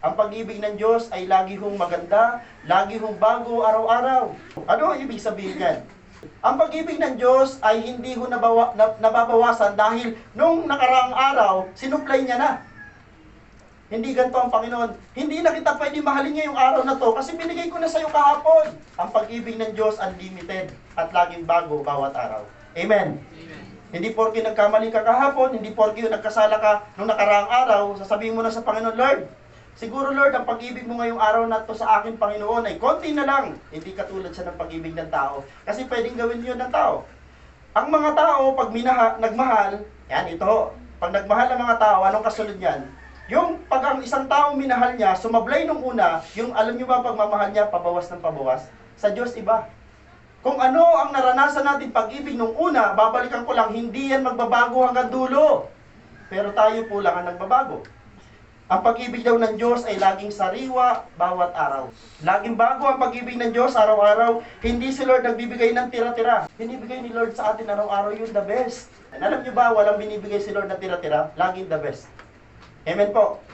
Ang pag-ibig ng Diyos ay lagi hong maganda, lagi hong bago araw-araw. Ano ang ibig sabihin yan? Ang pag-ibig ng Diyos ay hindi ho nababawasan dahil nung nakaraang araw, sinuplay niya na. Hindi ganito ang Panginoon. Hindi na kita pwede mahalin ngayong araw na to kasi binigay ko na sa iyo kahapon. Ang pag-ibig ng Diyos unlimited at laging bago bawat araw. Amen. Amen. Hindi porke nagkamali ka kahapon, hindi porke nagkasala ka nung nakaraang araw, sasabihin mo na sa Panginoon, Lord, siguro Lord, ang pag-ibig mo ngayong araw na to sa akin, Panginoon, ay konti na lang. Hindi katulad siya ng pag-ibig ng tao. Kasi pwedeng gawin yun ng tao. Ang mga tao, pag nagmahal, yan, ito, pag nagmahal ng mga tao, anong kasunod yan? Yung pag ang isang tao minahal niya, sumablay nung una, yung alam niyo ba pagmamahal niya, pabawas ng pabawas? Sa Diyos iba. Kung ano ang naranasan natin pag-ibig nung una, babalikan ko lang, hindi yan magbabago hanggang dulo. Pero tayo po lang ang nagbabago. Ang pag-ibig daw ng Diyos ay laging sariwa bawat araw. Laging bago ang pag-ibig ng Diyos araw-araw. Hindi si Lord nagbibigay ng tira-tira. Binibigay ni Lord sa atin araw-araw yun the best. And alam niyo ba, walang binibigay si Lord na tira-tira, laging the best. Amen po.